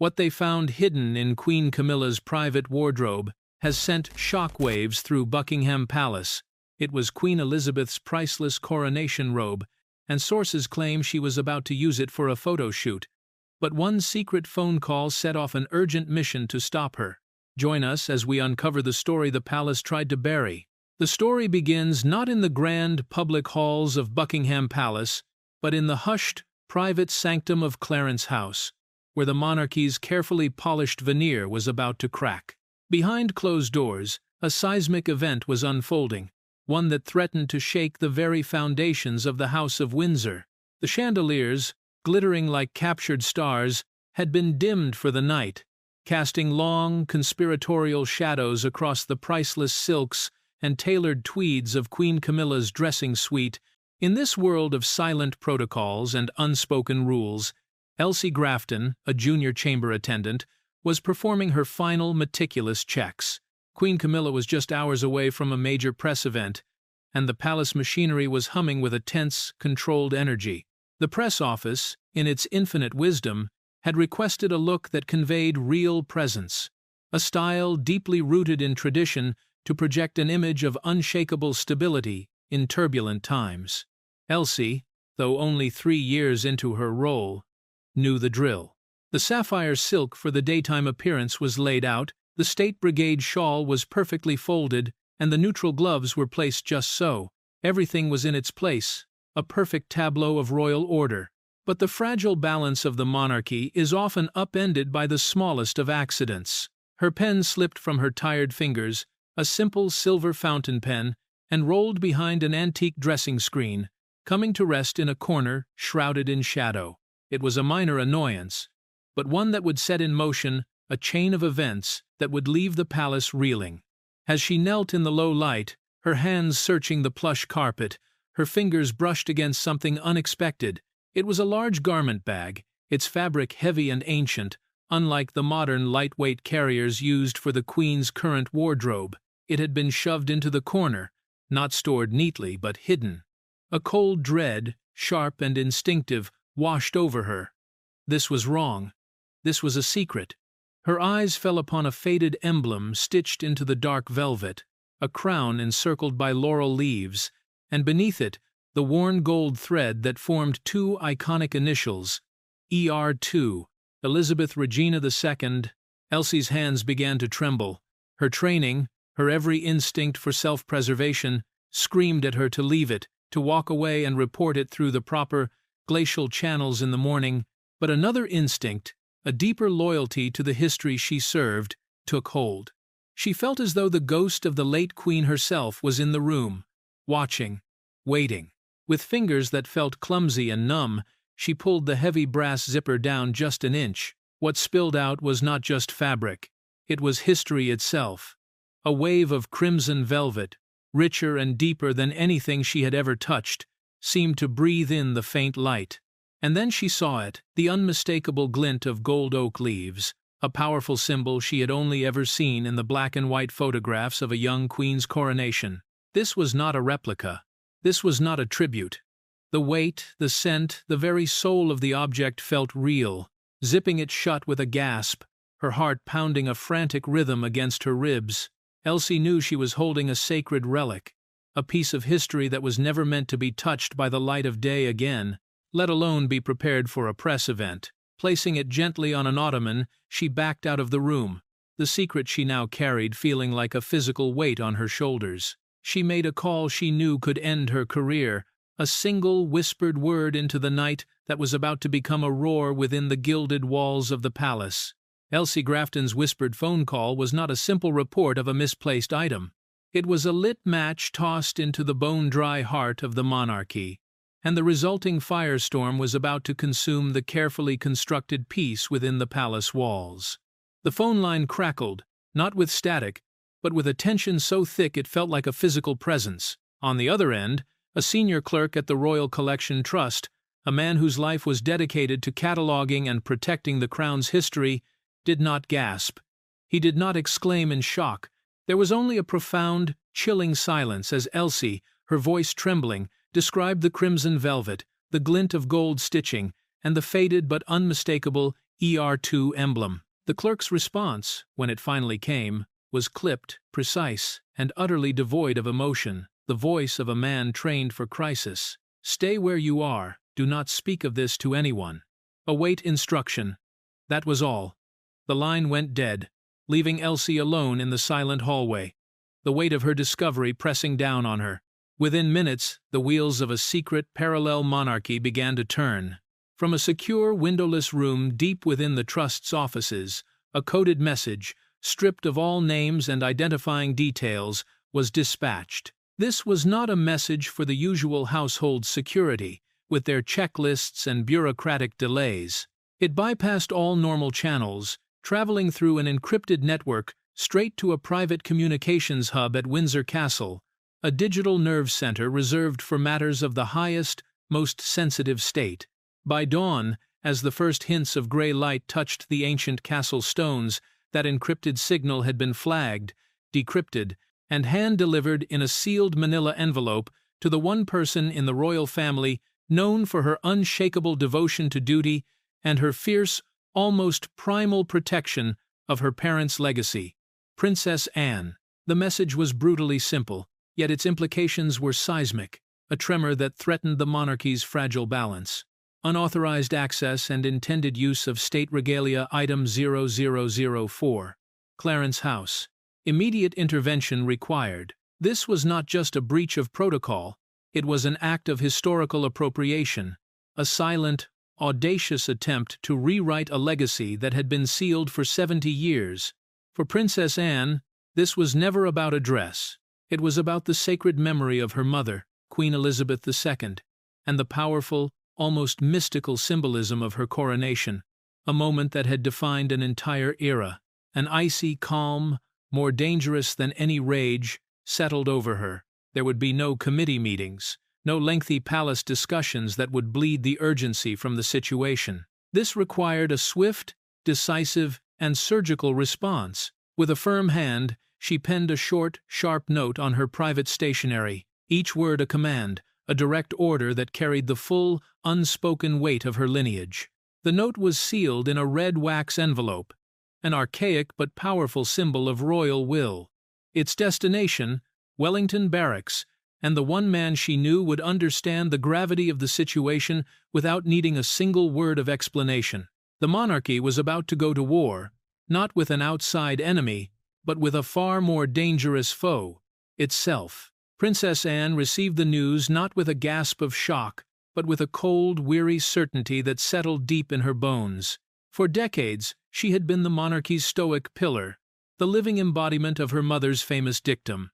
What they found hidden in Queen Camilla's private wardrobe has sent shockwaves through Buckingham Palace. It was Queen Elizabeth's priceless coronation robe, and sources claim she was about to use it for a photo shoot. But one secret phone call set off an urgent mission to stop her. Join us as we uncover the story the palace tried to bury. The story begins not in the grand public halls of Buckingham Palace, but in the hushed, private sanctum of Clarence House, where the monarchy's carefully polished veneer was about to crack. Behind closed doors, a seismic event was unfolding, one that threatened to shake the very foundations of the House of Windsor. The chandeliers, glittering like captured stars, had been dimmed for the night, casting long, conspiratorial shadows across the priceless silks and tailored tweeds of Queen Camilla's dressing suite. In this world of silent protocols and unspoken rules, Elsie Grafton, a junior chamber attendant, was performing her final meticulous checks. Queen Camilla was just hours away from a major press event, and the palace machinery was humming with a tense, controlled energy. The press office, in its infinite wisdom, had requested a look that conveyed real presence, a style deeply rooted in tradition to project an image of unshakable stability in turbulent times. Elsie, though only 3 years into her role, knew the drill. The sapphire silk for the daytime appearance was laid out, the State Brigade shawl was perfectly folded, and the neutral gloves were placed just so. Everything was in its place, a perfect tableau of royal order. But the fragile balance of the monarchy is often upended by the smallest of accidents. Her pen slipped from her tired fingers, a simple silver fountain pen, and rolled behind an antique dressing screen, coming to rest in a corner shrouded in shadow. It was a minor annoyance, but one that would set in motion a chain of events that would leave the palace reeling. As she knelt in the low light, her hands searching the plush carpet, her fingers brushed against something unexpected. It was a large garment bag, its fabric heavy and ancient, unlike the modern lightweight carriers used for the Queen's current wardrobe. It had been shoved into the corner, not stored neatly but hidden. A cold dread, sharp and instinctive, washed over her. This was wrong. This was a secret. Her eyes fell upon a faded emblem stitched into the dark velvet, a crown encircled by laurel leaves, and beneath it, the worn gold thread that formed 2 iconic initials, ER2, Elizabeth Regina II. Elsie's hands began to tremble. Her training, her every instinct for self-preservation, screamed at her to leave it, to walk away and report it through the proper, glacial channels in the morning. But another instinct, a deeper loyalty to the history she served, took hold. She felt as though the ghost of the late Queen herself was in the room, watching, waiting. With fingers that felt clumsy and numb, she pulled the heavy brass zipper down just an inch. What spilled out was not just fabric. It was history itself. A wave of crimson velvet, richer and deeper than anything she had ever touched, seemed to breathe in the faint light. And then she saw it, the unmistakable glint of gold oak leaves, a powerful symbol she had only ever seen in the black and white photographs of a young queen's coronation. This was not a replica. This was not a tribute. The weight, the scent, the very soul of the object felt real, zipping it shut with a gasp, her heart pounding a frantic rhythm against her ribs. Elsie knew she was holding a sacred relic, a piece of history that was never meant to be touched by the light of day again, let alone be prepared for a press event. Placing it gently on an ottoman, she backed out of the room, the secret she now carried feeling like a physical weight on her shoulders. She made a call she knew could end her career, a single whispered word into the night that was about to become a roar within the gilded walls of the palace. Elsie Grafton's whispered phone call was not a simple report of a misplaced item. It was a lit match tossed into the bone-dry heart of the monarchy, and the resulting firestorm was about to consume the carefully constructed peace within the palace walls. The phone line crackled, not with static, but with a tension so thick it felt like a physical presence. On the other end, a senior clerk at the Royal Collection Trust, a man whose life was dedicated to cataloging and protecting the Crown's history, did not gasp. He did not exclaim in shock. There was only a profound, chilling silence as Elsie, her voice trembling, described the crimson velvet, the glint of gold stitching, and the faded but unmistakable ER2 emblem. The clerk's response, when it finally came, was clipped, precise, and utterly devoid of emotion, the voice of a man trained for crisis. "Stay where you are, do not speak of this to anyone. Await instruction." That was all. The line went dead, leaving Elsie alone in the silent hallway, the weight of her discovery pressing down on her. Within minutes, the wheels of a secret, parallel monarchy began to turn. From a secure, windowless room deep within the Trust's offices, a coded message, stripped of all names and identifying details, was dispatched. This was not a message for the usual household security, with their checklists and bureaucratic delays. It bypassed all normal channels, traveling through an encrypted network straight to a private communications hub at Windsor Castle, a digital nerve center reserved for matters of the highest, most sensitive state. By dawn, as the first hints of gray light touched the ancient castle stones, that encrypted signal had been flagged, decrypted, and hand-delivered in a sealed manila envelope to the one person in the royal family known for her unshakable devotion to duty and her fierce, almost primal protection of her parents' legacy, Princess Anne. The message was brutally simple, yet its implications were seismic, a tremor that threatened the monarchy's fragile balance. Unauthorized access and intended use of state regalia item 0004. Clarence House. Immediate intervention required. This was not just a breach of protocol, it was an act of historical appropriation, a silent, audacious attempt to rewrite a legacy that had been sealed for 70 years. For Princess Anne, this was never about a dress. It was about the sacred memory of her mother, Queen Elizabeth II, and the powerful, almost mystical symbolism of her coronation, a moment that had defined an entire era. An icy calm, more dangerous than any rage, settled over her. There would be no committee meetings, no lengthy palace discussions that would bleed the urgency from the situation. This required a swift, decisive, and surgical response. With a firm hand, she penned a short, sharp note on her private stationery, each word a command, a direct order that carried the full, unspoken weight of her lineage. The note was sealed in a red wax envelope, an archaic but powerful symbol of royal will. Its destination, Wellington Barracks, and the one man she knew would understand the gravity of the situation without needing a single word of explanation. The monarchy was about to go to war, not with an outside enemy, but with a far more dangerous foe, itself. Princess Anne received the news not with a gasp of shock, but with a cold, weary certainty that settled deep in her bones. For decades, she had been the monarchy's stoic pillar, the living embodiment of her mother's famous dictum: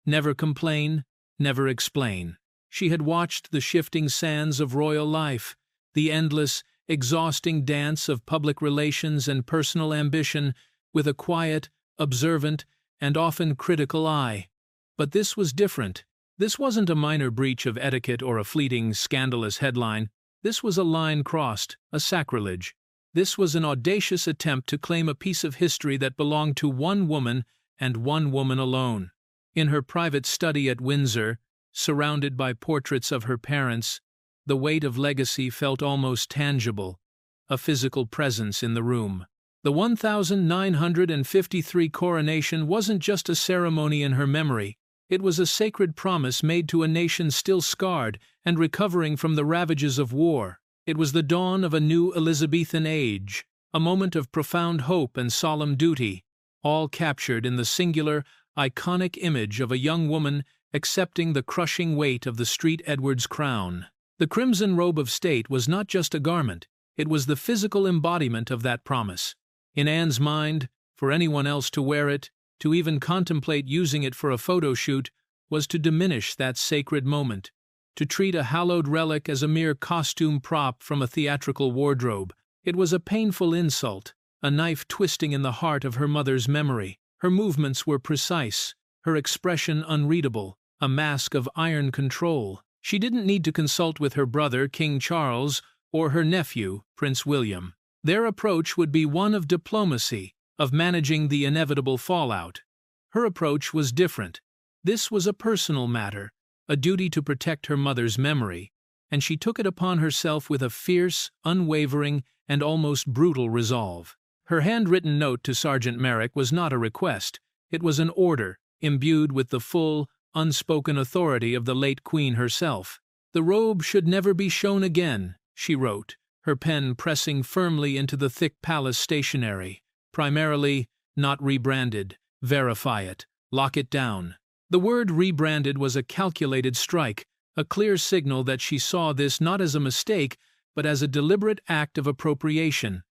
never complain, never explain. She had watched the shifting sands of royal life, the endless, exhausting dance of public relations and personal ambition, with a quiet, observant, and often critical eye. But this was different. This wasn't a minor breach of etiquette or a fleeting, scandalous headline. This was a line crossed, a sacrilege. This was an audacious attempt to claim a piece of history that belonged to one woman and one woman alone. In her private study at Windsor, surrounded by portraits of her parents, the weight of legacy felt almost tangible, a physical presence in the room. The 1953 coronation wasn't just a ceremony in her memory. It was a sacred promise made to a nation still scarred and recovering from the ravages of war. It was the dawn of a new Elizabethan age, a moment of profound hope and solemn duty, all captured in the singular, iconic image of a young woman accepting the crushing weight of the Street Edward's crown. The crimson robe of state was not just a garment, it was the physical embodiment of that promise. In Anne's mind, for anyone else to wear it, to even contemplate using it for a photoshoot, was to diminish that sacred moment, to treat a hallowed relic as a mere costume prop from a theatrical wardrobe. It was a painful insult, a knife twisting in the heart of her mother's memory. Her movements were precise, her expression unreadable, a mask of iron control. She didn't need to consult with her brother, King Charles, or her nephew, Prince William. Their approach would be one of diplomacy, of managing the inevitable fallout. Her approach was different. This was a personal matter, a duty to protect her mother's memory, and she took it upon herself with a fierce, unwavering, and almost brutal resolve. Her handwritten note to Sergeant Merrick was not a request, it was an order, imbued with the full, unspoken authority of the late Queen herself. "The robe should never be shown again," she wrote, her pen pressing firmly into the thick palace stationery. "Primarily, not rebranded. Verify it. Lock it down." The word rebranded was a calculated strike, a clear signal that she saw this not as a mistake, but as a deliberate act of appropriation.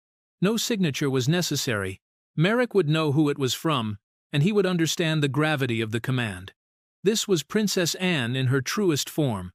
No signature was necessary. Merrick would know who it was from, and he would understand the gravity of the command. This was Princess Anne in her truest form,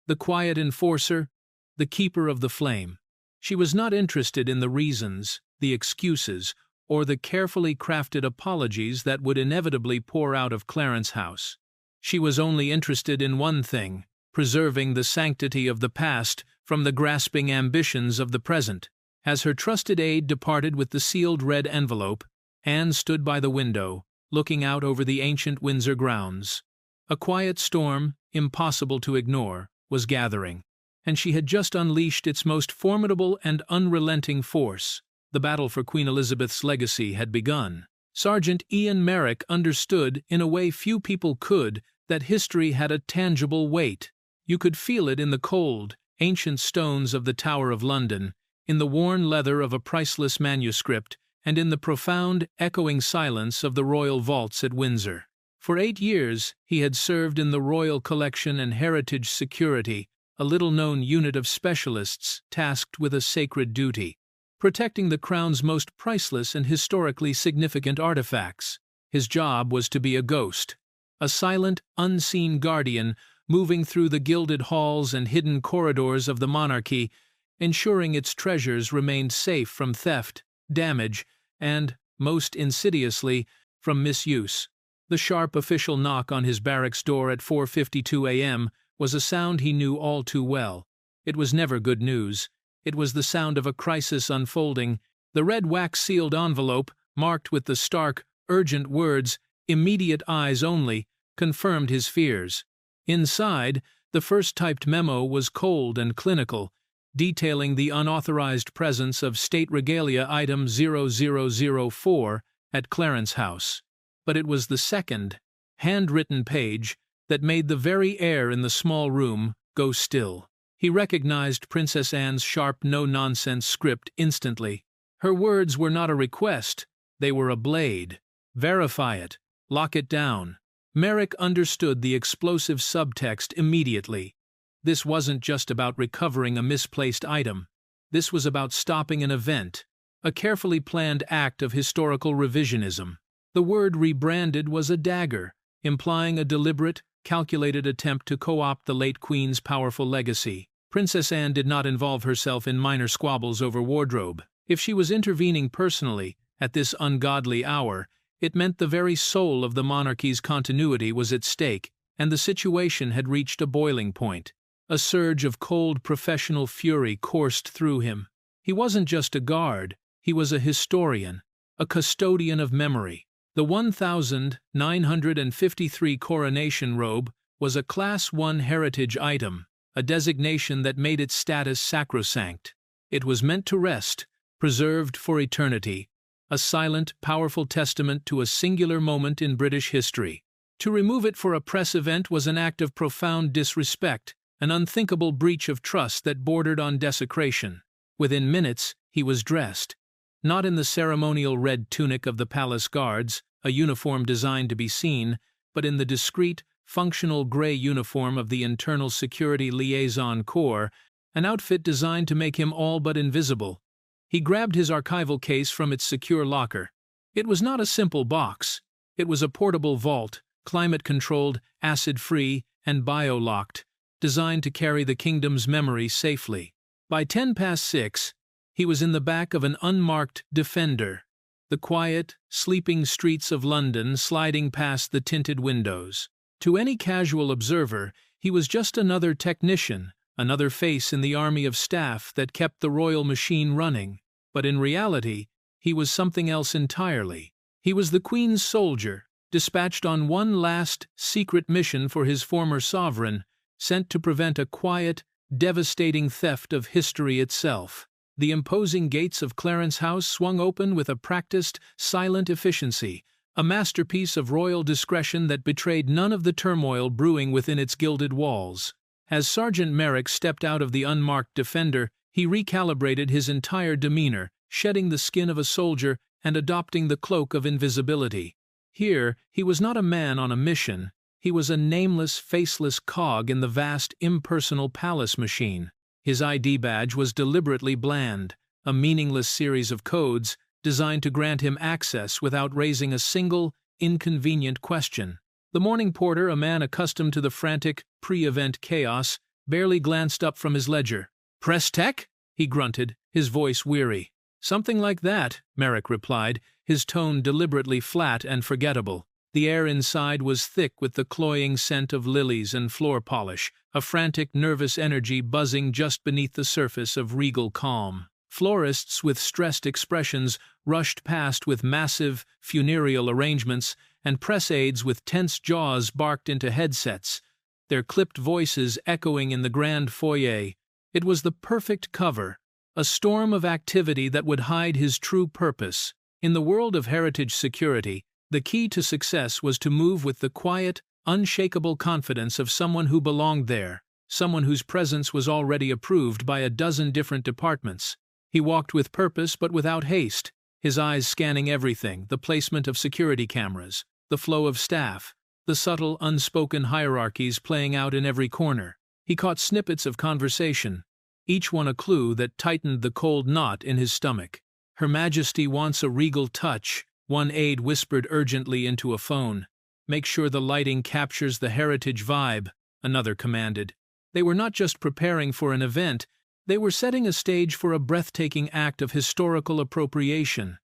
the quiet enforcer, the keeper of the flame. She was not interested in the reasons, the excuses, or the carefully crafted apologies that would inevitably pour out of Clarence House. She was only interested in one thing: preserving the sanctity of the past from the grasping ambitions of the present. As her trusted aide departed with the sealed red envelope, Anne stood by the window, looking out over the ancient Windsor grounds. A quiet storm, impossible to ignore, was gathering, and she had just unleashed its most formidable and unrelenting force. The battle for Queen Elizabeth's legacy had begun. Sergeant Ian Merrick understood, in a way few people could, that history had a tangible weight. You could feel it in the cold, ancient stones of the Tower of London, in the worn leather of a priceless manuscript, and in the profound, echoing silence of the royal vaults at Windsor. For 8 years, he had served in the Royal Collection and Heritage Security, a little-known unit of specialists tasked with a sacred duty: protecting the Crown's most priceless and historically significant artifacts. His job was to be a ghost, a silent, unseen guardian moving through the gilded halls and hidden corridors of the monarchy, ensuring its treasures remained safe from theft, damage, and, most insidiously, from misuse. The sharp official knock on his barracks door at 4:52 a.m. was a sound he knew all too well. It was never good news. It was the sound of a crisis unfolding. The red wax-sealed envelope, marked with the stark, urgent words, "Immediate eyes only," confirmed his fears. Inside, the first typed memo was cold and clinical, detailing the unauthorized presence of State Regalia Item 0004 at Clarence House. But it was the second, handwritten page that made the very air in the small room go still. He recognized Princess Anne's sharp, no-nonsense script instantly. Her words were not a request, they were a blade. Verify it. Lock it down. Merrick understood the explosive subtext immediately. This wasn't just about recovering a misplaced item. This was about stopping an event, a carefully planned act of historical revisionism. The word rebranded was a dagger, implying a deliberate, calculated attempt to co-opt the late Queen's powerful legacy. Princess Anne did not involve herself in minor squabbles over wardrobe. If she was intervening personally, at this ungodly hour, it meant the very soul of the monarchy's continuity was at stake, and the situation had reached a boiling point. A surge of cold professional fury coursed through him. He wasn't just a guard, he was a historian, a custodian of memory. The 1953 Coronation Robe was a Class I heritage item, a designation that made its status sacrosanct. It was meant to rest, preserved for eternity, a silent, powerful testament to a singular moment in British history. To remove it for a press event was an act of profound disrespect, an unthinkable breach of trust that bordered on desecration. Within minutes, he was dressed, not in the ceremonial red tunic of the palace guards, a uniform designed to be seen, but in the discreet, functional gray uniform of the Internal Security Liaison Corps, an outfit designed to make him all but invisible. He grabbed his archival case from its secure locker. It was not a simple box. It was a portable vault, climate-controlled, acid-free, and bio-locked, designed to carry the kingdom's memory safely. By 6:10, he was in the back of an unmarked Defender, the quiet, sleeping streets of London sliding past the tinted windows. To any casual observer, he was just another technician, another face in the army of staff that kept the royal machine running. But in reality, he was something else entirely. He was the Queen's soldier, dispatched on one last, secret mission for his former sovereign, sent to prevent a quiet, devastating theft of history itself. The imposing gates of Clarence House swung open with a practiced, silent efficiency, a masterpiece of royal discretion that betrayed none of the turmoil brewing within its gilded walls. As Sergeant Merrick stepped out of the unmarked Defender, he recalibrated his entire demeanor, shedding the skin of a soldier and adopting the cloak of invisibility. Here, he was not a man on a mission. He was a nameless, faceless cog in the vast, impersonal palace machine. His ID badge was deliberately bland, a meaningless series of codes designed to grant him access without raising a single, inconvenient question. The morning porter, a man accustomed to the frantic, pre-event chaos, barely glanced up from his ledger. "Press tech?" he grunted, his voice weary. "Something like that," Merrick replied, his tone deliberately flat and forgettable. The air inside was thick with the cloying scent of lilies and floor polish, a frantic, nervous energy buzzing just beneath the surface of regal calm. Florists with stressed expressions rushed past with massive, funereal arrangements, and press aides with tense jaws barked into headsets, their clipped voices echoing in the grand foyer. It was the perfect cover, a storm of activity that would hide his true purpose. In the world of heritage security, the key to success was to move with the quiet, unshakable confidence of someone who belonged there, someone whose presence was already approved by a dozen different departments. He walked with purpose but without haste, his eyes scanning everything: the placement of security cameras, the flow of staff, the subtle, unspoken hierarchies playing out in every corner. He caught snippets of conversation, each one a clue that tightened the cold knot in his stomach. "Her Majesty wants a regal touch," one aide whispered urgently into a phone. "Make sure the lighting captures the heritage vibe," another commanded. They were not just preparing for an event, they were setting a stage for a breathtaking act of historical appropriation.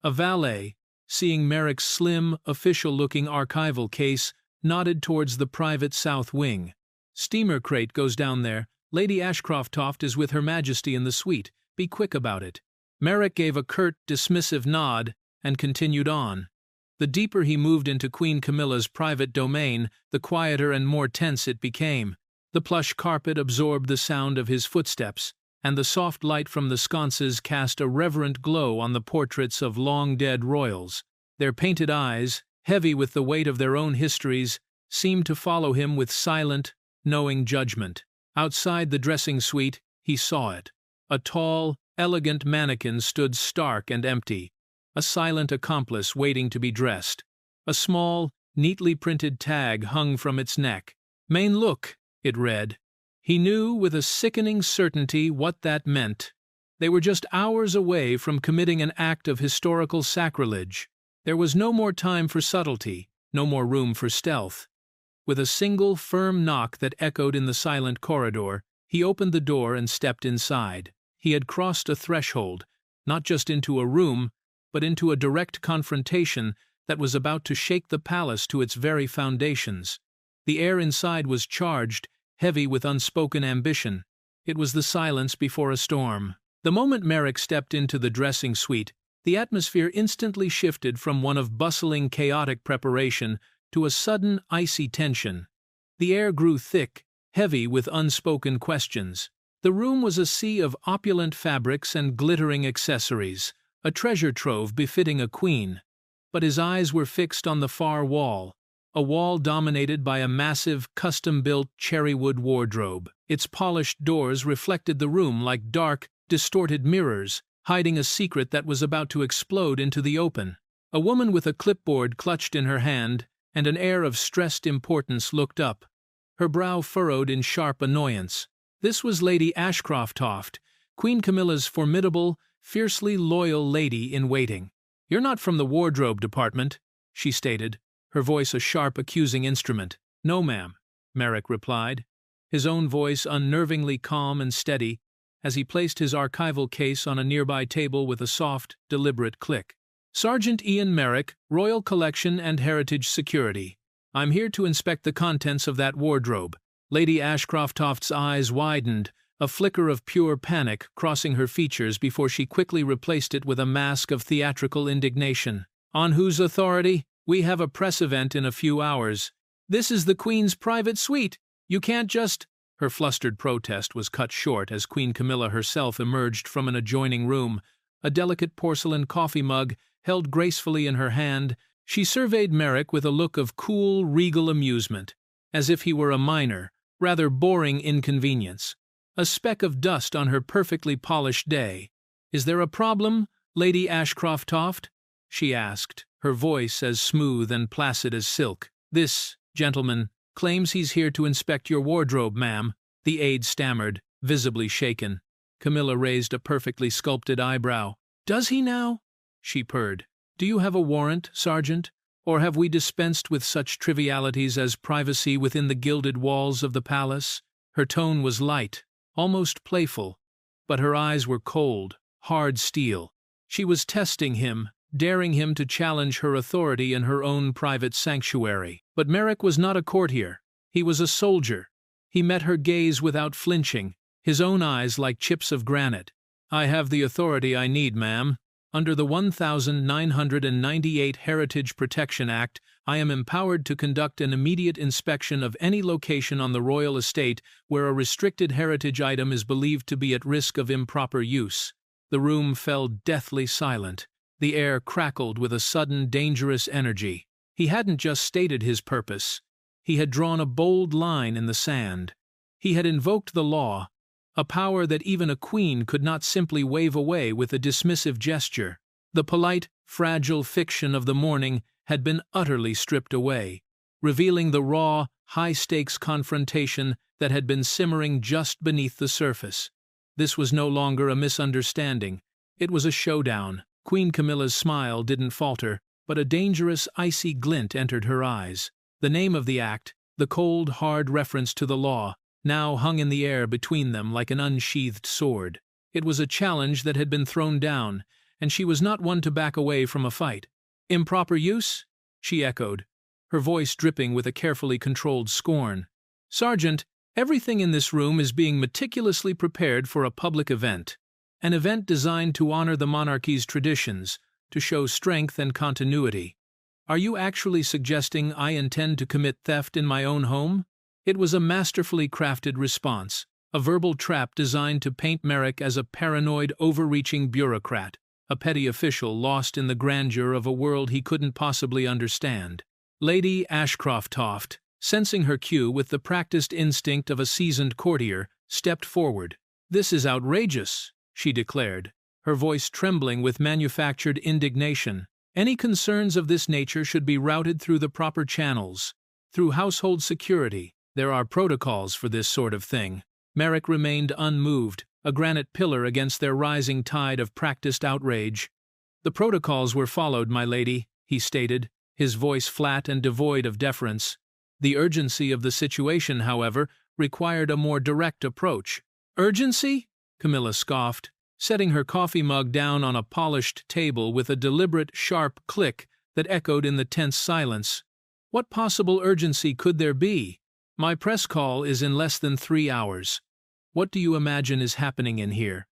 A valet, seeing Merrick's slim, official-looking archival case, nodded towards the private south wing. "Steamer crate goes down there. Lady Ashcroft-Toft is with Her Majesty in the suite. Be quick about it." Merrick gave a curt, dismissive nod and continued on. The deeper he moved into Queen Camilla's private domain, the quieter and more tense it became. The plush carpet absorbed the sound of his footsteps, and the soft light from the sconces cast a reverent glow on the portraits of long-dead royals. Their painted eyes, heavy with the weight of their own histories, seemed to follow him with silent, knowing judgment. Outside the dressing suite, he saw it. A tall, elegant mannequin stood stark and empty, a silent accomplice waiting to be dressed. A small, neatly printed tag hung from its neck. "Main look," it read. He knew with a sickening certainty what that meant. They were just hours away from committing an act of historical sacrilege. There was no more time for subtlety, no more room for stealth. With a single, firm knock that echoed in the silent corridor, he opened the door and stepped inside. He had crossed a threshold, not just into a room, but into a direct confrontation that was about to shake the palace to its very foundations. The air inside was charged, heavy with unspoken ambition. It was the silence before a storm. The moment Merrick stepped into the dressing suite, the atmosphere instantly shifted from one of bustling, chaotic preparation to a sudden, icy tension. The air grew thick, heavy with unspoken questions. The room was a sea of opulent fabrics and glittering accessories, a treasure trove befitting a queen. But his eyes were fixed on the far wall, a wall dominated by a massive, custom-built cherrywood wardrobe. Its polished doors reflected the room like dark, distorted mirrors, hiding a secret that was about to explode into the open. A woman with a clipboard clutched in her hand and an air of stressed importance looked up, her brow furrowed in sharp annoyance. This was Lady Ashcroft-Toft, Queen Camilla's formidable, fiercely loyal lady-in-waiting. "You're not from the wardrobe department," she stated, her voice a sharp, accusing instrument. "No, ma'am," Merrick replied, his own voice unnervingly calm and steady, as he placed his archival case on a nearby table with a soft, deliberate click. "Sergeant Ian Merrick, Royal Collection and Heritage Security. I'm here to inspect the contents of that wardrobe." Lady Ashcroft-Toft's eyes widened, a flicker of pure panic crossing her features before she quickly replaced it with a mask of theatrical indignation. "On whose authority? We have a press event in a few hours. This is the Queen's private suite. You can't just—" Her flustered protest was cut short as Queen Camilla herself emerged from an adjoining room, a delicate porcelain coffee mug held gracefully in her hand. She surveyed Merrick with a look of cool, regal amusement, as if he were a minor, rather boring inconvenience, a speck of dust on her perfectly polished day. "Is there a problem, Lady Ashcroft-Toft?" she asked, her voice as smooth and placid as silk. "This gentleman claims he's here to inspect your wardrobe, ma'am," the aide stammered, visibly shaken. Camilla raised a perfectly sculpted eyebrow. "Does he now?" she purred. "Do you have a warrant, Sergeant? Or have we dispensed with such trivialities as privacy within the gilded walls of the palace?" Her tone was light, almost playful, but her eyes were cold, hard steel. She was testing him, daring him to challenge her authority in her own private sanctuary. But Merrick was not a courtier. He was a soldier. He met her gaze without flinching, his own eyes like chips of granite. "I have the authority I need, ma'am. Under the 1998 Heritage Protection Act, I am empowered to conduct an immediate inspection of any location on the royal estate where a restricted heritage item is believed to be at risk of improper use." The room fell deathly silent. The air crackled with a sudden, dangerous energy. He hadn't just stated his purpose. He had drawn a bold line in the sand. He had invoked the law, a power that even a queen could not simply wave away with a dismissive gesture. The polite, fragile fiction of the morning had been utterly stripped away, revealing the raw, high-stakes confrontation that had been simmering just beneath the surface. This was no longer a misunderstanding. It was a showdown. Queen Camilla's smile didn't falter, but a dangerous, icy glint entered her eyes. The name of the act, the cold, hard reference to the law, now hung in the air between them like an unsheathed sword. It was a challenge that had been thrown down, and she was not one to back away from a fight. "Improper use?" she echoed, her voice dripping with a carefully controlled scorn. "Sergeant, everything in this room is being meticulously prepared for a public event. An event designed to honor the monarchy's traditions, to show strength and continuity. Are you actually suggesting I intend to commit theft in my own home?" It was a masterfully crafted response, a verbal trap designed to paint Merrick as a paranoid, overreaching bureaucrat, a petty official lost in the grandeur of a world he couldn't possibly understand. Lady Ashcroft-Toft, sensing her cue with the practiced instinct of a seasoned courtier, stepped forward. "This is outrageous," she declared, her voice trembling with manufactured indignation. "Any concerns of this nature should be routed through the proper channels, through household security. There are protocols for this sort of thing." Merrick remained unmoved, a granite pillar against their rising tide of practiced outrage. "The protocols were followed, my lady," he stated, his voice flat and devoid of deference. The urgency of the situation, however, required a more direct approach. "Urgency?" Camilla scoffed, setting her coffee mug down on a polished table with a deliberate, sharp click that echoed in the tense silence. "What possible urgency could there be? My press call is in less than 3 hours. What do you imagine is happening in here?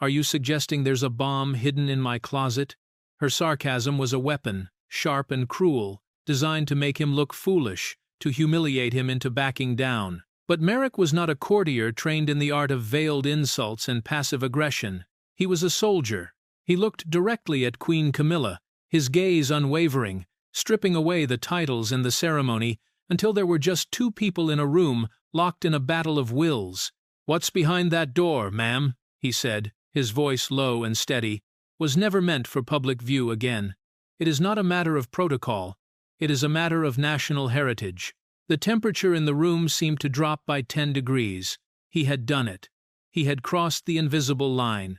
Are you suggesting there's a bomb hidden in my closet?" Her sarcasm was a weapon, sharp and cruel, designed to make him look foolish, to humiliate him into backing down. But Merrick was not a courtier trained in the art of veiled insults and passive aggression. He was a soldier. He looked directly at Queen Camilla, his gaze unwavering, stripping away the titles and the ceremony until there were just two people in a room locked in a battle of wills. "What's behind that door, ma'am?" he said, his voice low and steady, "was never meant for public view again. It is not a matter of protocol. It is a matter of national heritage." The temperature in the room seemed to drop by 10 degrees. He had done it. He had crossed the invisible line.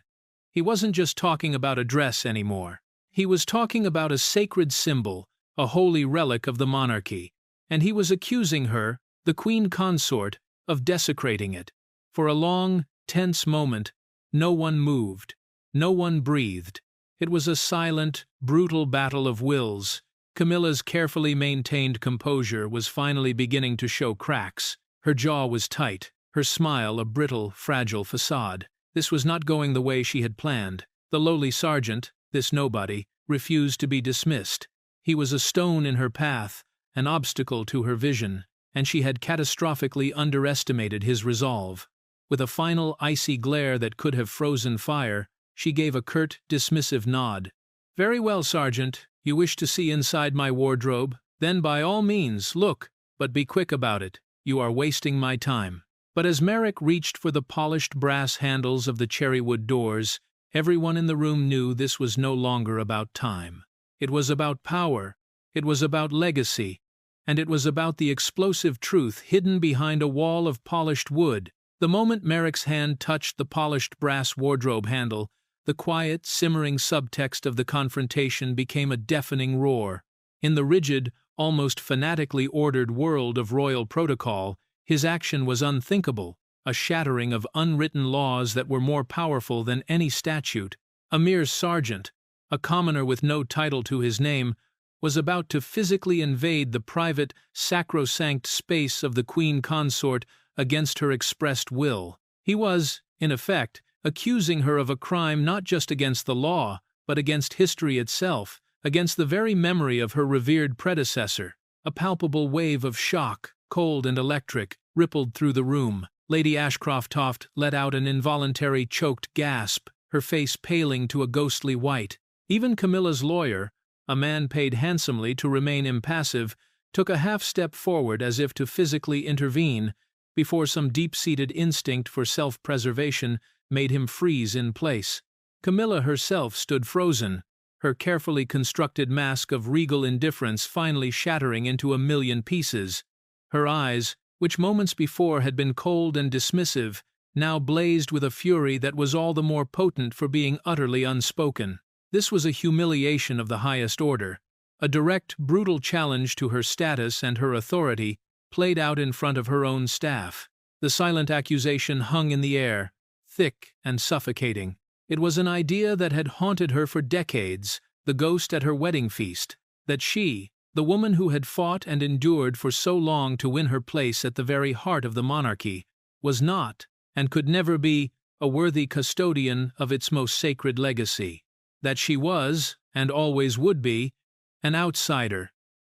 He wasn't just talking about a dress anymore. He was talking about a sacred symbol, a holy relic of the monarchy, and he was accusing her, the queen consort, of desecrating it. For a long, tense moment, no one moved. No one breathed. It was a silent, brutal battle of wills. Camilla's carefully maintained composure was finally beginning to show cracks. Her jaw was tight, her smile a brittle, fragile facade. This was not going the way she had planned. The lowly sergeant, this nobody, refused to be dismissed. He was a stone in her path, an obstacle to her vision. and she had catastrophically underestimated his resolve. With a final icy glare that could have frozen fire, she gave a curt, dismissive nod. "Very well, Sergeant. You wish to see inside my wardrobe? Then by all means, look, but be quick about it. You are wasting my time." But as Merrick reached for the polished brass handles of the cherrywood doors, everyone in the room knew this was no longer about time. It was about power, it was about legacy, and it was about the explosive truth hidden behind a wall of polished wood. The moment Merrick's hand touched the polished brass wardrobe handle, the quiet, simmering subtext of the confrontation became a deafening roar. In the rigid, almost fanatically ordered world of royal protocol, his action was unthinkable, a shattering of unwritten laws that were more powerful than any statute. A mere sergeant, a commoner with no title to his name, was about to physically invade the private, sacrosanct space of the queen consort against her expressed will. He was, in effect, accusing her of a crime not just against the law, but against history itself, against the very memory of her revered predecessor. A palpable wave of shock, cold and electric, rippled through the room. Lady Ashcroft-Toft let out an involuntary choked gasp, her face paling to a ghostly white. Even Camilla's lawyer, a man paid handsomely to remain impassive, took a half-step forward as if to physically intervene, before some deep-seated instinct for self-preservation made him freeze in place. Camilla herself stood frozen, her carefully constructed mask of regal indifference finally shattering into a million pieces. Her eyes, which moments before had been cold and dismissive, now blazed with a fury that was all the more potent for being utterly unspoken. This was a humiliation of the highest order, a direct, brutal challenge to her status and her authority, played out in front of her own staff. The silent accusation hung in the air, thick and suffocating. It was an idea that had haunted her for decades, the ghost at her wedding feast, that she, the woman who had fought and endured for so long to win her place at the very heart of the monarchy, was not, and could never be, a worthy custodian of its most sacred legacy. That she was, and always would be, an outsider,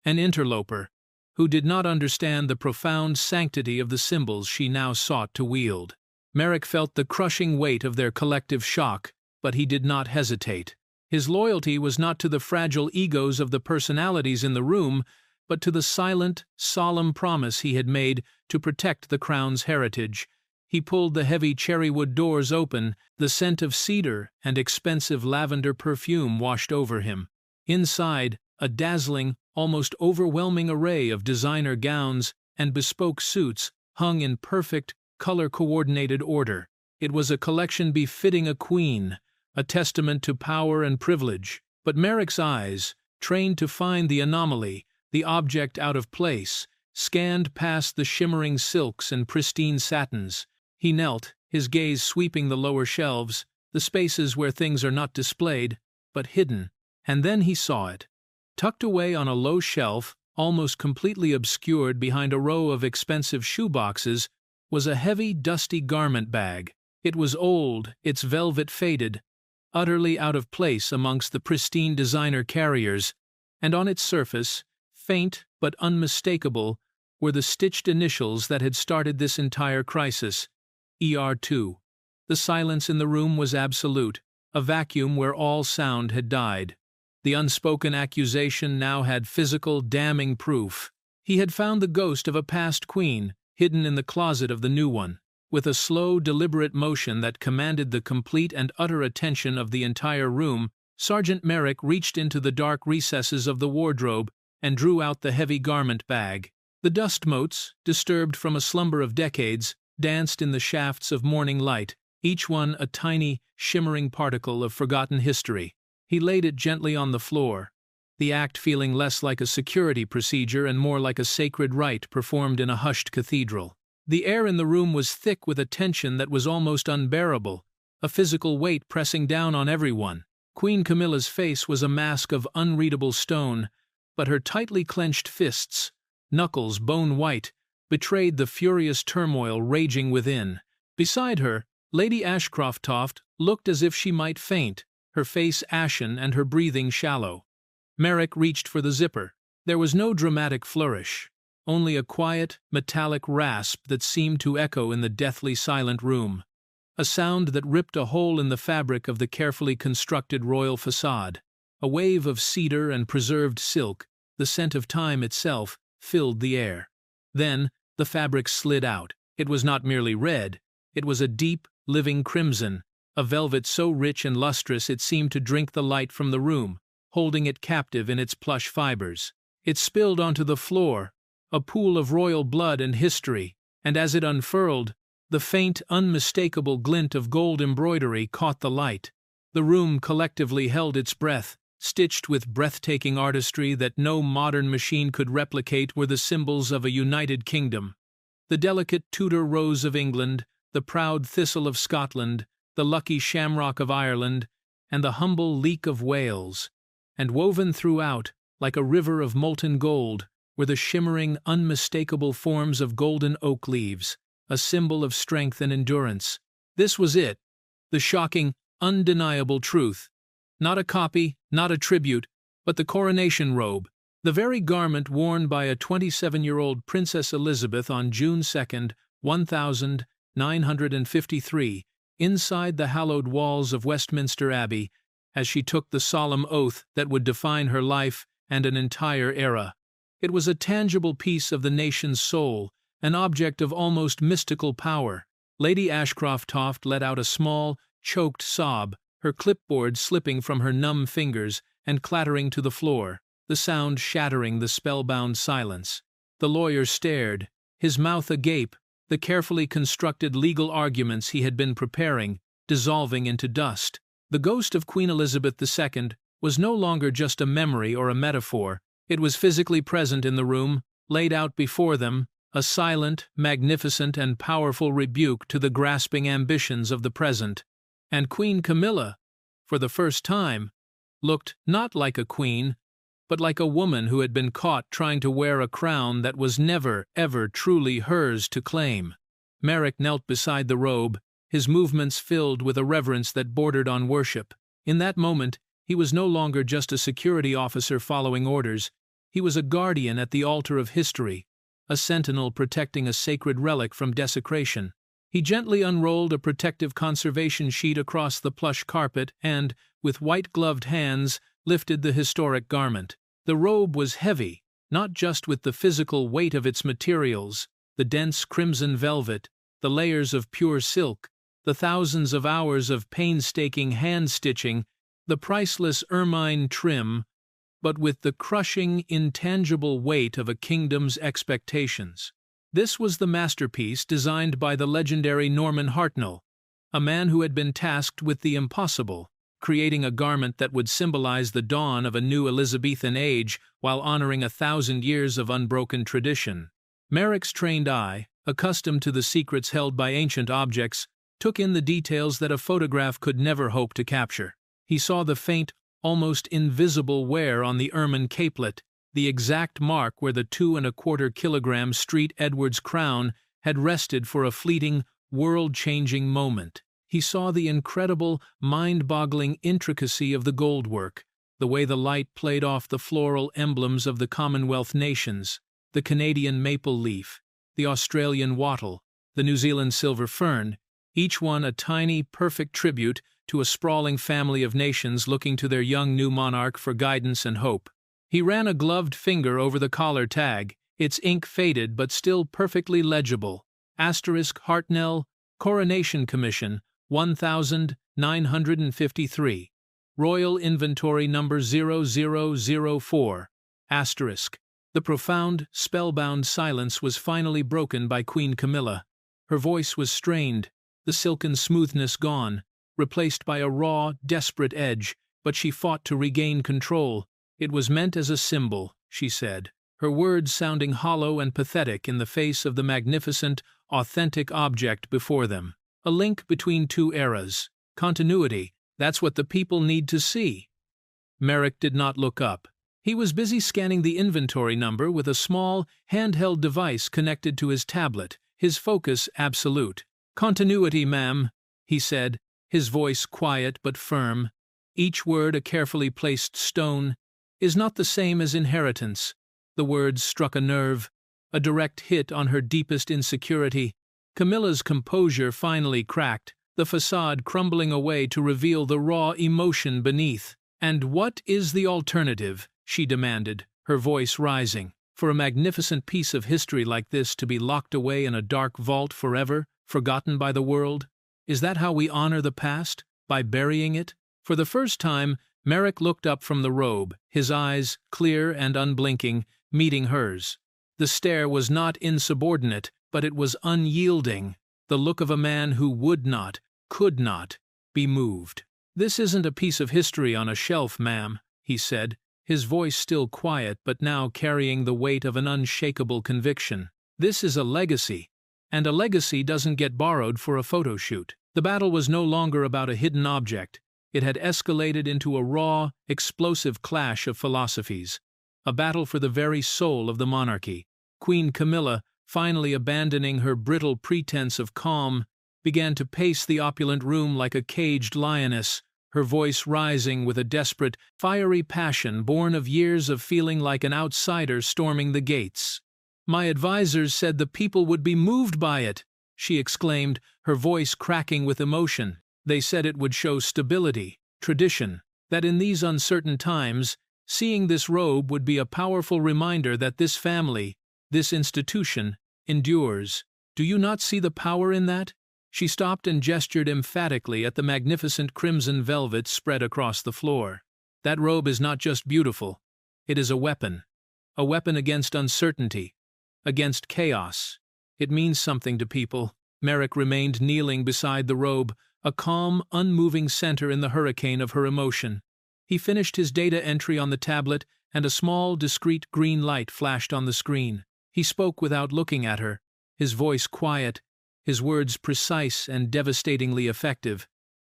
an interloper, who did not understand the profound sanctity of the symbols she now sought to wield. Merrick felt the crushing weight of their collective shock, but he did not hesitate. His loyalty was not to the fragile egos of the personalities in the room, but to the silent, solemn promise he had made to protect the crown's heritage. He pulled the heavy cherrywood doors open, the scent of cedar and expensive lavender perfume washed over him. Inside, a dazzling, almost overwhelming array of designer gowns and bespoke suits hung in perfect, color-coordinated order. It was a collection befitting a queen, a testament to power and privilege. But Merrick's eyes, trained to find the anomaly, the object out of place, scanned past the shimmering silks and pristine satins. He knelt, his gaze sweeping the lower shelves, the spaces where things are not displayed, but hidden. And then he saw it. Tucked away on a low shelf, almost completely obscured behind a row of expensive shoeboxes, was a heavy, dusty garment bag. It was old, its velvet faded, utterly out of place amongst the pristine designer carriers, and on its surface, faint but unmistakable, were the stitched initials that had started this entire crisis, ER2. The silence in the room was absolute, a vacuum where all sound had died. The unspoken accusation now had physical, damning proof. He had found the ghost of a past queen, hidden in the closet of the new one. With a slow, deliberate motion that commanded the complete and utter attention of the entire room, Sergeant Merrick reached into the dark recesses of the wardrobe and drew out the heavy garment bag. The dust motes, disturbed from a slumber of decades, danced in the shafts of morning light, each one a tiny, shimmering particle of forgotten history. He laid it gently on the floor, the act feeling less like a security procedure and more like a sacred rite performed in a hushed cathedral. The air in the room was thick with a tension that was almost unbearable, a physical weight pressing down on everyone. Queen Camilla's face was a mask of unreadable stone, but her tightly clenched fists, knuckles bone-white, betrayed the furious turmoil raging within. Beside her, Lady Ashcroft-Toft looked as if she might faint, her face ashen and her breathing shallow. Merrick reached for the zipper. There was no dramatic flourish, only a quiet, metallic rasp that seemed to echo in the deathly silent room. A sound that ripped a hole in the fabric of the carefully constructed royal facade. A wave of cedar and preserved silk, the scent of time itself, filled the air. Then, the fabric slid out. It was not merely red, it was a deep, living crimson, a velvet so rich and lustrous it seemed to drink the light from the room, holding it captive in its plush fibers. It spilled onto the floor, a pool of royal blood and history, and as it unfurled, the faint, unmistakable glint of gold embroidery caught the light. The room collectively held its breath. Stitched with breathtaking artistry that no modern machine could replicate were the symbols of a united kingdom. The delicate Tudor rose of England, the proud thistle of Scotland, the lucky shamrock of Ireland, and the humble leek of Wales. And woven throughout, like a river of molten gold, were the shimmering, unmistakable forms of golden oak leaves, a symbol of strength and endurance. This was it, the shocking, undeniable truth. Not a copy, not a tribute, but the Coronation Robe, the very garment worn by a 27-year-old Princess Elizabeth on June 2, 1953, inside the hallowed walls of Westminster Abbey, as she took the solemn oath that would define her life and an entire era. It was a tangible piece of the nation's soul, an object of almost mystical power. Lady Ashcroft-Toft let out a small, choked sob, her clipboard slipping from her numb fingers and clattering to the floor, the sound shattering the spellbound silence. The lawyer stared, his mouth agape, the carefully constructed legal arguments he had been preparing, dissolving into dust. The ghost of Queen Elizabeth II was no longer just a memory or a metaphor. It was physically present in the room, laid out before them, a silent, magnificent, and powerful rebuke to the grasping ambitions of the present. And Queen Camilla, for the first time, looked not like a queen, but like a woman who had been caught trying to wear a crown that was never, ever truly hers to claim. Merrick knelt beside the robe, his movements filled with a reverence that bordered on worship. In that moment, he was no longer just a security officer following orders. He was a guardian at the altar of history, a sentinel protecting a sacred relic from desecration. He gently unrolled a protective conservation sheet across the plush carpet and, with white-gloved hands, lifted the historic garment. The robe was heavy, not just with the physical weight of its materials, the dense crimson velvet, the layers of pure silk, the thousands of hours of painstaking hand-stitching, the priceless ermine trim, but with the crushing, intangible weight of a kingdom's expectations. This was the masterpiece designed by the legendary Norman Hartnell, a man who had been tasked with the impossible, creating a garment that would symbolize the dawn of a new Elizabethan age while honoring 1,000 years of unbroken tradition. Merrick's trained eye, accustomed to the secrets held by ancient objects, took in the details that a photograph could never hope to capture. He saw the faint, almost invisible wear on the ermine capelet, the exact mark where the 2¼ kilogram Street Edwards crown had rested for a fleeting, world-changing moment. He saw the incredible, mind-boggling intricacy of the goldwork, the way the light played off the floral emblems of the Commonwealth nations, the Canadian maple leaf, the Australian wattle, the New Zealand silver fern, each one a tiny, perfect tribute to a sprawling family of nations looking to their young new monarch for guidance and hope. He ran a gloved finger over the collar tag, its ink faded but still perfectly legible. Hartnell, Coronation Commission, 1953. Royal Inventory Number 0004. The profound, spellbound silence was finally broken by Queen Camilla. Her voice was strained, the silken smoothness gone, replaced by a raw, desperate edge, but she fought to regain control. It was meant as a symbol, she said, her words sounding hollow and pathetic in the face of the magnificent, authentic object before them. A link between two eras. Continuity, that's what the people need to see. Merrick did not look up. He was busy scanning the inventory number with a small, handheld device connected to his tablet, his focus absolute. "Continuity, ma'am," he said, his voice quiet but firm, each word a carefully placed stone, "is not the same as inheritance." The words struck a a direct hit on her deepest insecurity. Camilla's composure finally cracked, the facade crumbling away to reveal the raw emotion beneath. "And what is the alternative?" she demanded, her voice rising. "For a magnificent piece of history like this to be locked away in a dark vault forever, forgotten by the world? Is that how we honor the past? By burying it?" For the first time, Merrick looked up from the robe, his eyes, clear and unblinking, meeting hers. The stare was not insubordinate, but it was unyielding, the look of a man who would not, could not, be moved. "This isn't a piece of history on a shelf, ma'am," he said, his voice still quiet but now carrying the weight of an unshakable conviction. "This is a legacy, and a legacy doesn't get borrowed for a photo shoot." The battle was no longer about a hidden object. It had escalated into a raw, explosive clash of philosophies, a battle for the very soul of the monarchy. Queen Camilla, finally abandoning her brittle pretense of calm, began to pace the opulent room like a caged lioness, her voice rising with a desperate, fiery passion born of years of feeling like an outsider storming the gates. "My advisors said the people would be moved by it," she exclaimed, her voice cracking with emotion. "They said it would show stability, tradition, that in these uncertain times, seeing this robe would be a powerful reminder that this family, this institution, endures. Do you not see the power in that?" She stopped and gestured emphatically at the magnificent crimson velvet spread across the floor. "That robe is not just beautiful. It is a weapon against uncertainty, against chaos. It means something to people." Merrick remained kneeling beside the robe, a calm, unmoving center in the hurricane of her emotion. He finished his data entry on the tablet, and a small, discreet green light flashed on the screen. He spoke without looking at her, his voice quiet, his words precise and devastatingly effective.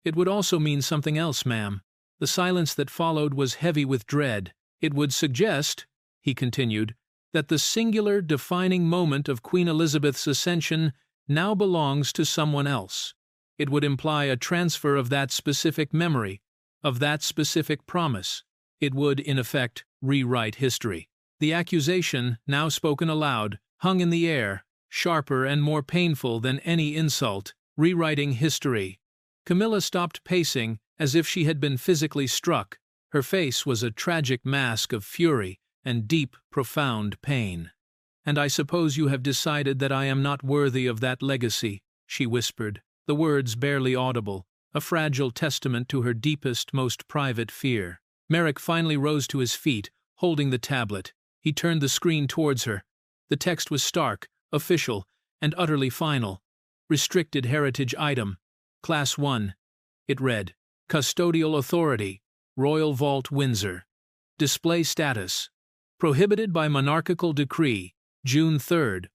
"It would also mean something else, ma'am." The silence that followed was heavy with dread. "It would suggest," he continued, "that the singular, defining moment of Queen Elizabeth's ascension now belongs to someone else. It would imply a transfer of that specific memory, of that specific promise. It would, in effect, rewrite history." The accusation, now spoken aloud, hung in the air, sharper and more painful than any insult. Rewriting history. Camilla stopped pacing, as if she had been physically struck. Her face was a tragic mask of fury and deep, profound pain. "And I suppose you have decided that I am not worthy of that legacy," she whispered, the words barely audible, a fragile testament to her deepest, most private fear. Merrick finally rose to his feet, holding the tablet. He turned the screen towards her. The text was stark, official, and utterly final. "Restricted heritage item. Class 1. It read, "Custodial authority. Royal Vault, Windsor. Display status. Prohibited by monarchical decree, June 3rd,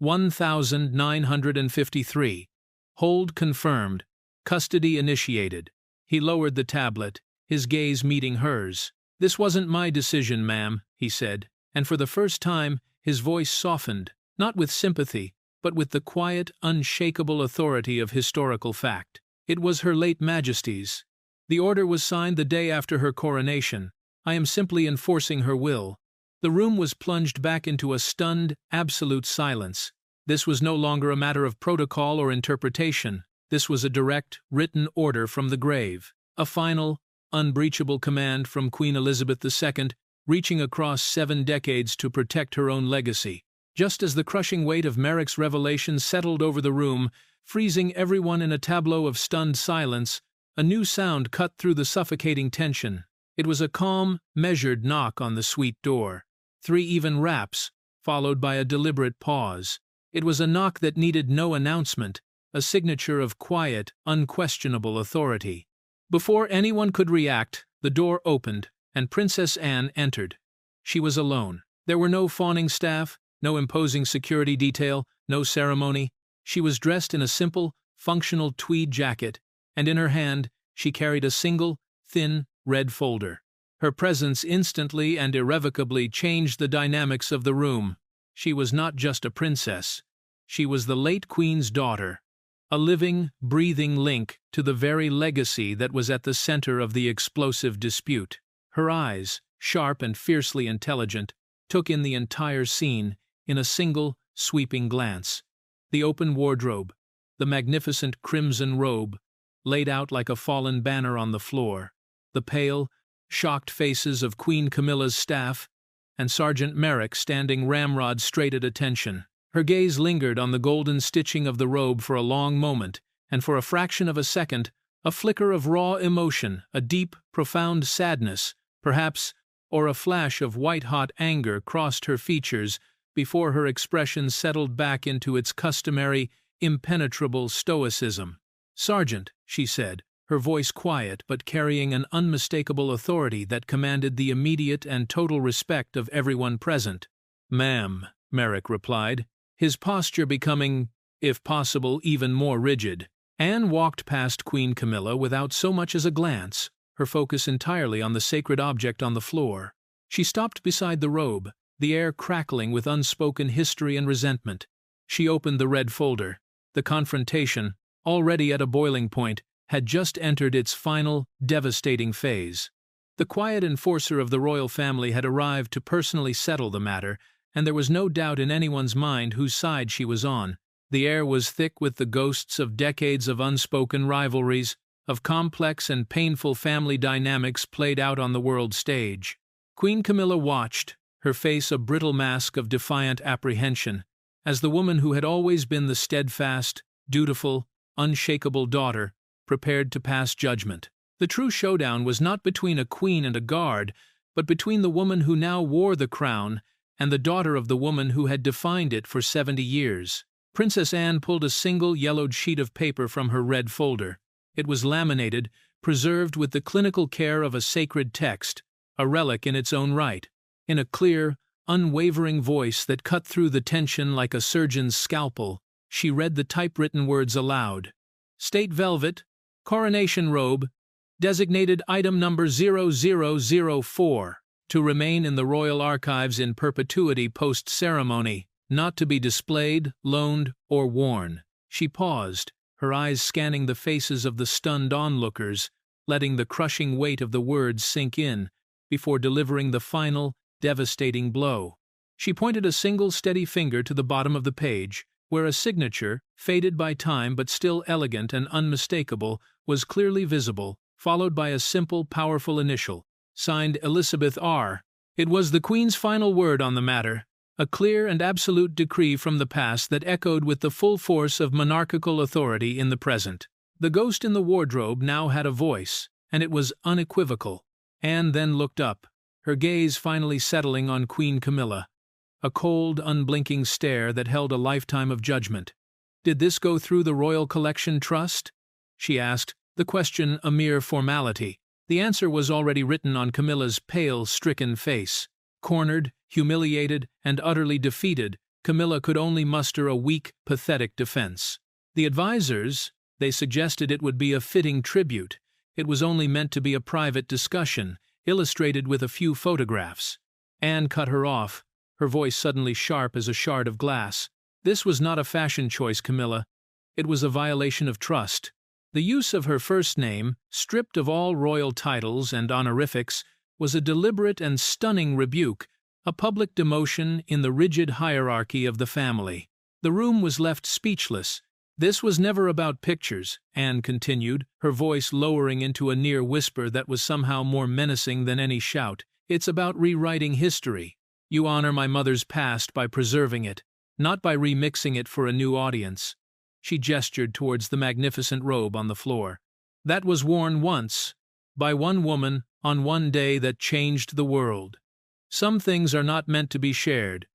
1953. Hold confirmed. Custody initiated." He lowered the tablet, his gaze meeting hers. "This wasn't my decision, ma'am," he said, and for the first time his voice softened, not with sympathy, but with the quiet, unshakable authority of historical fact. "It was Her late Majesty's. The order was signed the day after her coronation. I am simply enforcing her will." The room was plunged back into a stunned, absolute silence. This was no longer a matter of protocol or interpretation. This was a direct, written order from the grave. A final, unbreachable command from Queen Elizabeth II, reaching across 7 decades to protect her own legacy. Just as the crushing weight of Merrick's revelation settled over the room, freezing everyone in a tableau of stunned silence, a new sound cut through the suffocating tension. It was a calm, measured knock on the suite door. 3 even raps, followed by a deliberate pause. It was a knock that needed no announcement, a signature of quiet, unquestionable authority. Before anyone could react, the door opened, and Princess Anne entered. She was alone. There were no fawning staff, no imposing security detail, no ceremony. She was dressed in a simple, functional tweed jacket, and in her hand she carried a single, thin, red folder. Her presence instantly and irrevocably changed the dynamics of the room. She was not just a princess. She was the late Queen's daughter, a living, breathing link to the very legacy that was at the center of the explosive dispute. Her eyes, sharp and fiercely intelligent, took in the entire scene, in a single, sweeping glance. The open wardrobe, the magnificent crimson robe, laid out like a fallen banner on the floor, the pale, shocked faces of Queen Camilla's staff, and Sergeant Merrick standing ramrod straight at attention. Her gaze lingered on the golden stitching of the robe for a long moment, and for a fraction of a second, a flicker of raw emotion, a deep, profound sadness, perhaps, or a flash of white-hot anger crossed her features before her expression settled back into its customary, impenetrable stoicism. "Sergeant," she said, her voice quiet but carrying an unmistakable authority that commanded the immediate and total respect of everyone present. "Ma'am," Merrick replied, his posture becoming, if possible, even more rigid. Anne walked past Queen Camilla without so much as a glance, her focus entirely on the sacred object on the floor. She stopped beside the robe, the air crackling with unspoken history and resentment. She opened the red folder. The confrontation, already at a boiling point, had just entered its final, devastating phase. The quiet enforcer of the royal family had arrived to personally settle the matter, and there was no doubt in anyone's mind whose side she was on. The air was thick with the ghosts of decades of unspoken rivalries, of complex and painful family dynamics played out on the world stage. Queen Camilla watched, her face a brittle mask of defiant apprehension, as the woman who had always been the steadfast, dutiful, unshakable daughter prepared to pass judgment. The true showdown was not between a queen and a guard, but between the woman who now wore the crown and the daughter of the woman who had defined it for 70 years. Princess Anne pulled a single yellowed sheet of paper from her red folder. It was laminated, preserved with the clinical care of a sacred text, a relic in its own right. In a clear, unwavering voice that cut through the tension like a surgeon's scalpel, she read the typewritten words aloud. "State velvet, coronation robe, designated item number 0004, to remain in the royal archives in perpetuity post-ceremony, not to be displayed, loaned, or worn." She paused, her eyes scanning the faces of the stunned onlookers, letting the crushing weight of the words sink in, before delivering the final, devastating blow. She pointed a single steady finger to the bottom of the page, where a signature, faded by time but still elegant and unmistakable, was clearly visible, followed by a simple, powerful initial, signed Elizabeth R. It was the Queen's final word on the matter, a clear and absolute decree from the past that echoed with the full force of monarchical authority in the present. The ghost in the wardrobe now had a voice, and it was unequivocal. Anne then looked up, her gaze finally settling on Queen Camilla, a cold, unblinking stare that held a lifetime of judgment. "Did this go through the Royal Collection Trust?" she asked, the question a mere formality. The answer was already written on Camilla's pale, stricken face. Cornered, humiliated, and utterly defeated, Camilla could only muster a weak, pathetic defense. The advisors, they suggested it would be a fitting tribute. It was only meant to be a private discussion, illustrated with a few photographs. Anne cut her off, her voice suddenly sharp as a shard of glass. "This was not a fashion choice, Camilla. It was a violation of trust." The use of her first name, stripped of all royal titles and honorifics, was a deliberate and stunning rebuke, a public demotion in the rigid hierarchy of the family. The room was left speechless. "This was never about pictures," Anne continued, her voice lowering into a near whisper that was somehow more menacing than any shout. "It's about rewriting history. You honor my mother's past by preserving it, not by remixing it for a new audience." She gestured towards the magnificent robe on the floor. "That was worn once, by one woman, on one day that changed the world. Some things are not meant to be shared.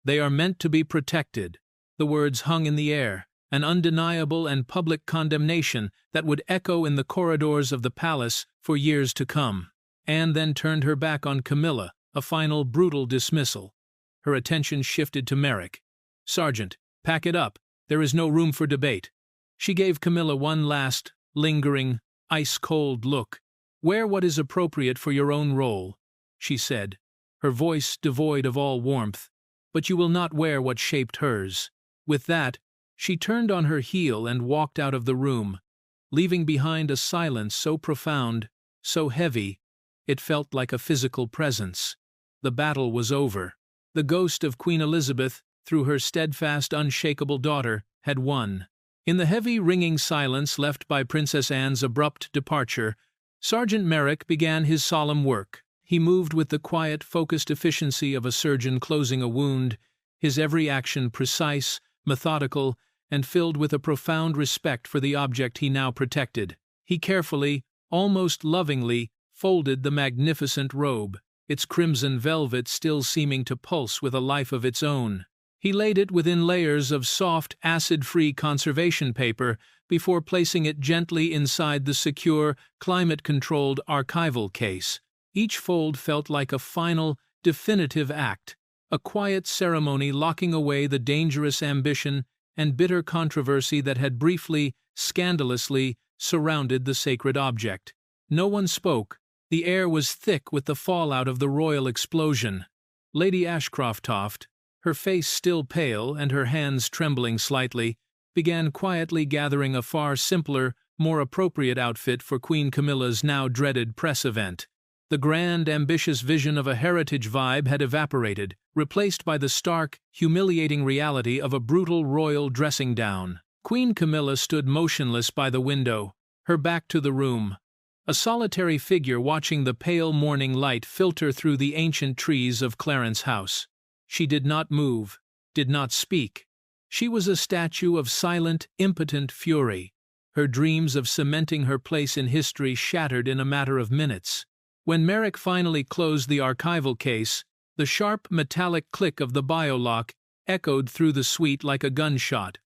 They are meant to be protected." The words hung in the air, an undeniable and public condemnation that would echo in the corridors of the palace for years to come. Anne then turned her back on Camilla, a final brutal dismissal. Her attention shifted to Merrick. "Sergeant, pack it up. There is no room for debate." She gave Camilla one last, lingering, ice-cold look. "Wear what is appropriate for your own role," she said, her voice devoid of all warmth, "but you will not wear what shaped hers." With that, she turned on her heel and walked out of the room, leaving behind a silence so profound, so heavy, it felt like a physical presence. The battle was over. The ghost of Queen Elizabeth, through her steadfast, unshakable daughter, had won. In the heavy, ringing silence left by Princess Anne's abrupt departure, Sergeant Merrick began his solemn work. He moved with the quiet, focused efficiency of a surgeon closing a wound, his every action precise, methodical, and filled with a profound respect for the object he now protected. He carefully, almost lovingly, folded the magnificent robe, its crimson velvet still seeming to pulse with a life of its own. He laid it within layers of soft, acid-free conservation paper before placing it gently inside the secure, climate-controlled archival case. Each fold felt like a final, definitive act, a quiet ceremony locking away the dangerous ambition and bitter controversy that had briefly, scandalously, surrounded the sacred object. No one spoke. The air was thick with the fallout of the royal explosion. Lady Ashcroft-Toft, her face still pale and her hands trembling slightly, began quietly gathering a far simpler, more appropriate outfit for Queen Camilla's now dreaded press event. The grand, ambitious vision of a heritage vibe had evaporated, replaced by the stark, humiliating reality of a brutal royal dressing-down. Queen Camilla stood motionless by the window, her back to the room, a solitary figure watching the pale morning light filter through the ancient trees of Clarence House. She did not move, did not speak. She was a statue of silent, impotent fury, her dreams of cementing her place in history shattered in a matter of minutes. When Merrick finally closed the archival case, the sharp, metallic click of the biolock echoed through the suite like a gunshot.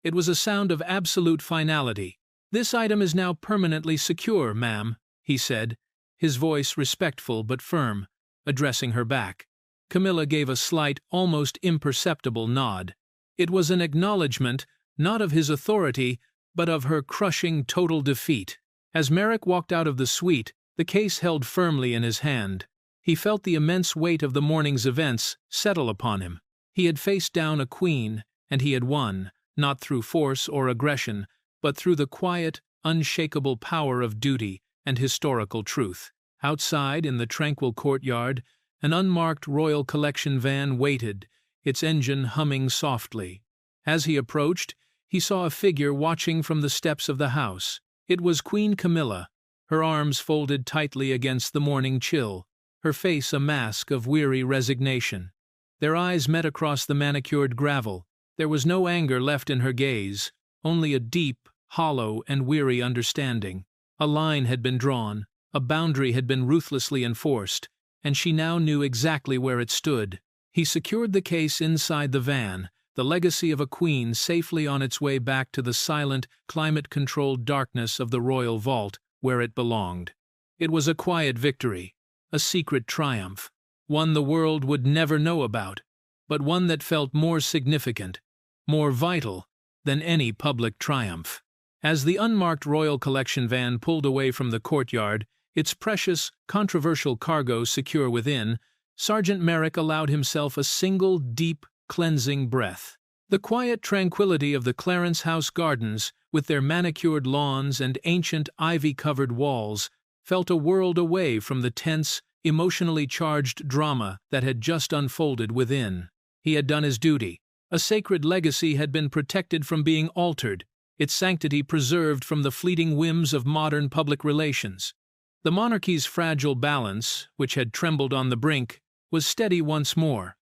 It was a sound of absolute finality. "This item is now permanently secure, ma'am," he said, his voice respectful but firm, addressing her back. Camilla gave a slight, almost imperceptible nod. It was an acknowledgement, not of his authority, but of her crushing total defeat. As Merrick walked out of the suite, the case held firmly in his hand. He felt the immense weight of the morning's events settle upon him. He had faced down a queen, and he had won, not through force or aggression, but through the quiet, unshakable power of duty and historical truth. Outside, in the tranquil courtyard, an unmarked royal collection van waited, its engine humming softly. As he approached, he saw a figure watching from the steps of the house. It was Queen Camilla, her arms folded tightly against the morning chill, her face a mask of weary resignation. Their eyes met across the manicured gravel. There was no anger left in her gaze, only a deep, hollow, and weary understanding. A line had been drawn, a boundary had been ruthlessly enforced, and she now knew exactly where it stood. He secured the case inside the van, the legacy of a queen safely on its way back to the silent, climate-controlled darkness of the royal vault, where it belonged. It was a quiet victory, a secret triumph, one the world would never know about, but one that felt more significant, more vital, than any public triumph. As the unmarked royal collection van pulled away from the courtyard, its precious, controversial cargo secure within, Sergeant Merrick allowed himself a single, deep, cleansing breath. The quiet tranquility of the Clarence House gardens, with their manicured lawns and ancient ivy-covered walls, felt a world away from the tense, emotionally charged drama that had just unfolded within. He had done his duty. A sacred legacy had been protected from being altered, its sanctity preserved from the fleeting whims of modern public relations. The monarchy's fragile balance, which had trembled on the brink, was steady once more.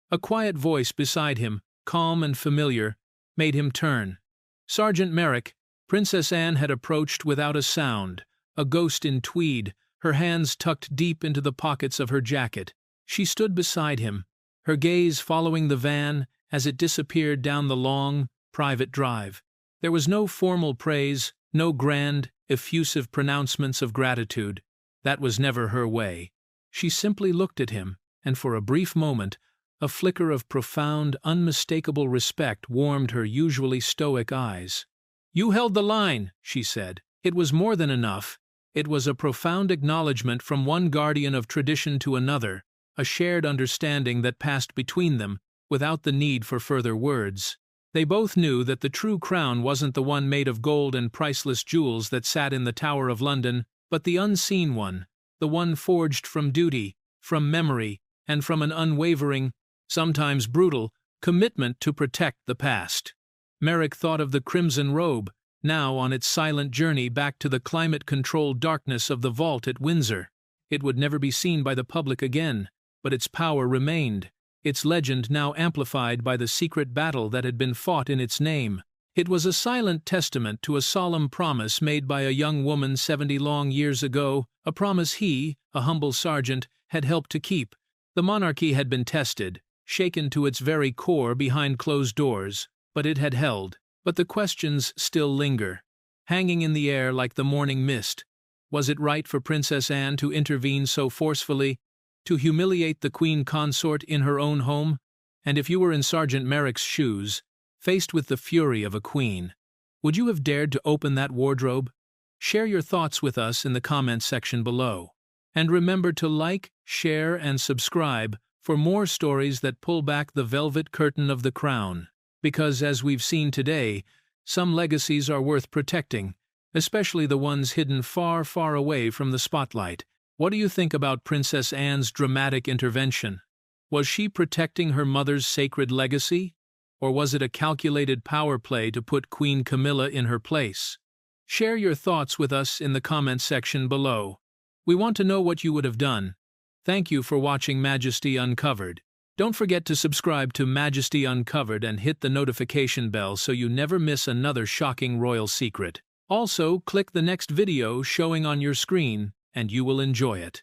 A quiet voice beside him, calm and familiar, made him turn. Sergeant Merrick, Princess Anne had approached without a sound, a ghost in tweed, her hands tucked deep into the pockets of her jacket. She stood beside him, her gaze following the van as it disappeared down the long, private drive. There was no formal praise, no grand, effusive pronouncements of gratitude. That was never her way. She simply looked at him, and for a brief moment, a flicker of profound, unmistakable respect warmed her usually stoic eyes. "You held the line," she said. It was more than enough. It was a profound acknowledgement from one guardian of tradition to another, a shared understanding that passed between them, without the need for further words. They both knew that the true crown wasn't the one made of gold and priceless jewels that sat in the Tower of London, but the unseen one, the one forged from duty, from memory, and from an unwavering, sometimes brutal, commitment to protect the past. Merrick thought of the crimson robe, now on its silent journey back to the climate-controlled darkness of the vault at Windsor. It would never be seen by the public again, but its power remained, its legend now amplified by the secret battle that had been fought in its name. It was a silent testament to a solemn promise made by a young woman 70 long years ago, a promise he, a humble sergeant, had helped to keep. The monarchy had been tested, shaken to its very core behind closed doors, but it had held. But the questions still linger, hanging in the air like the morning mist. Was it right for Princess Anne to intervene so forcefully, to humiliate the Queen Consort in her own home? And if you were in Sergeant Merrick's shoes, faced with the fury of a queen, would you have dared to open that wardrobe? Share your thoughts with us in the comments section below. And remember to like, share, and subscribe for more stories that pull back the velvet curtain of the crown. Because, as we've seen today, some legacies are worth protecting, especially the ones hidden far, far away from the spotlight. What do you think about Princess Anne's dramatic intervention? Was she protecting her mother's sacred legacy? Or was it a calculated power play to put Queen Camilla in her place? Share your thoughts with us in the comments section below. We want to know what you would have done. Thank you for watching Majesty Uncovered. Don't forget to subscribe to Majesty Uncovered and hit the notification bell so you never miss another shocking royal secret. Also, click the next video showing on your screen, and you will enjoy it.